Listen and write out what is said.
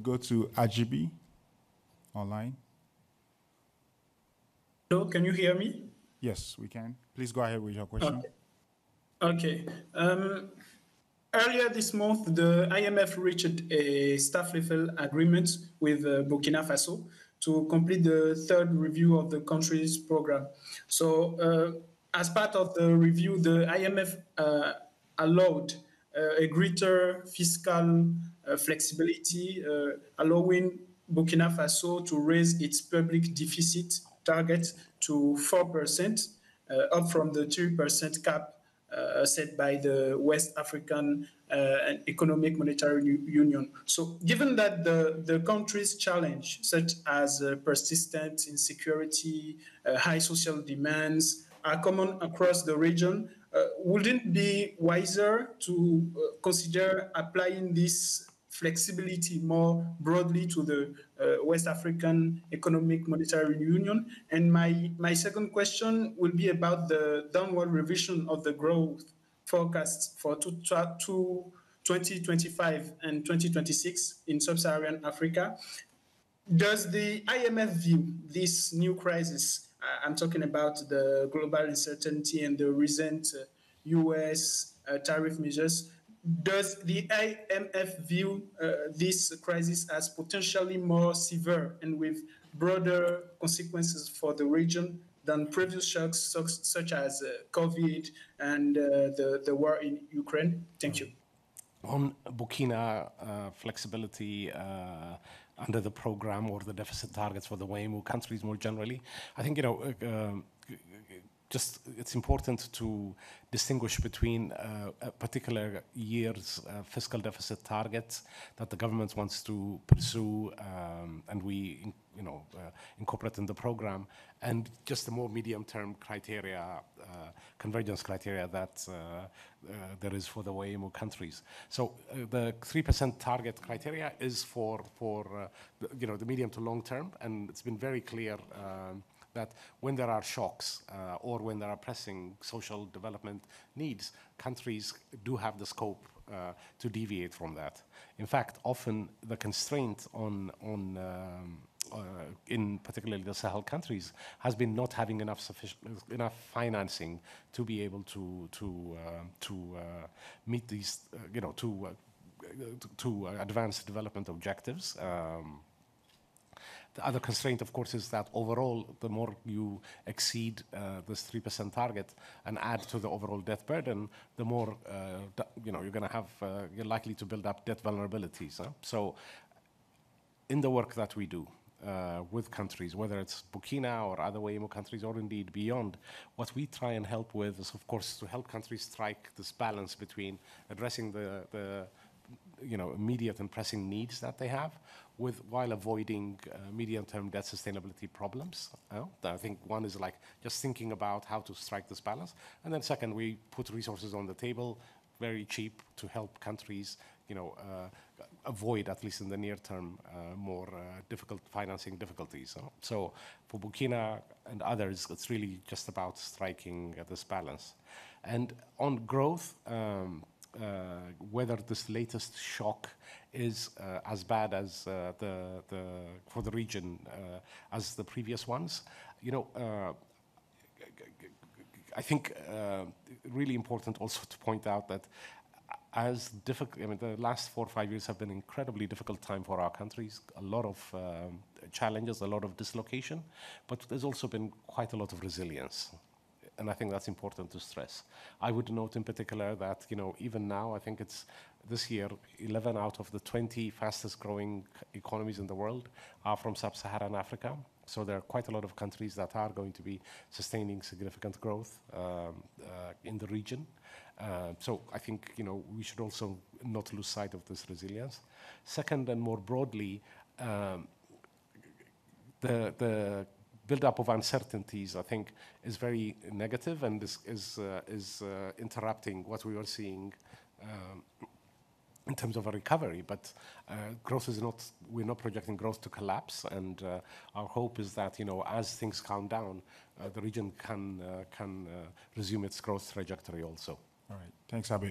Go to Adjibi online. Hello, can you hear me? Yes, we can. Please go ahead with your question. Okay. Earlier this month, the IMF reached a staff-level agreement with Burkina Faso to complete the third review of the country's program. So, as part of the review, the IMF allowed a greater fiscal flexibility, allowing Burkina Faso to raise its public deficit target to 4%, up from the 3% cap set by the West African Economic Monetary Union. So given that the country's challenge, such as persistent insecurity, high social demands, are common across the region, wouldn't it be wiser to consider applying this flexibility more broadly to the West African Economic Monetary Union? And my second question will be about the downward revision of the growth forecasts for 2025 and 2026 in sub-Saharan Africa. Does the IMF view this new crisis, I'm talking about the global uncertainty and the recent US tariff measures, does the IMF view this crisis as potentially more severe and with broader consequences for the region than previous shocks such as COVID and the war in Ukraine? Thank you. On Burkina flexibility under the program or the deficit targets for the UEMOA countries more generally, I think, just it's important to distinguish between a particular year's fiscal deficit targets that the government wants to pursue and we incorporate in the program, and just the more medium-term criteria, convergence criteria that there is for the UEMOA countries. So the 3% target criteria is for the medium to long term, and it's been very clear that when there are shocks or when there are pressing social development needs, countries do have the scope to deviate from that. In fact, often the constraint in particularly the Sahel countries has been not having enough financing to be able to meet these to advance development objectives. The other constraint, of course, is that overall, the more you exceed this 3% target and add to the overall debt burden, the more you're going to have, you're likely to build up debt vulnerabilities. So, in the work that we do with countries, whether it's Burkina or other UEMOA countries, or indeed beyond, what we try and help with is, of course, to help countries strike this balance between addressing the immediate and pressing needs that they have, while avoiding medium-term debt sustainability problems. I think one is like just thinking about how to strike this balance, and then second, we put resources on the table, very cheap, to help countries, avoid, at least in the near term, more difficult financing difficulties. So for Burkina and others, it's really just about striking this balance. And on growth, whether this latest shock is as bad as for the region as the previous ones, I think really important also to point out that as difficult, the last 4 or 5 years have been an incredibly difficult time for our countries. A lot of challenges, a lot of dislocation, but there's also been quite a lot of resilience. And I think that's important to stress. I would note in particular that, even now, I think it's this year, 11 out of the 20 fastest growing economies in the world are from sub-Saharan Africa. So there are quite a lot of countries that are going to be sustaining significant growth in the region. So I think, we should also not lose sight of this resilience. Second, and more broadly, the build-up of uncertainties, I think, is very negative and is interrupting what we were seeing in terms of a recovery. But growth is not, we're not projecting growth to collapse, and our hope is that, as things calm down, the region can resume its growth trajectory also. All right, thanks, Abebe.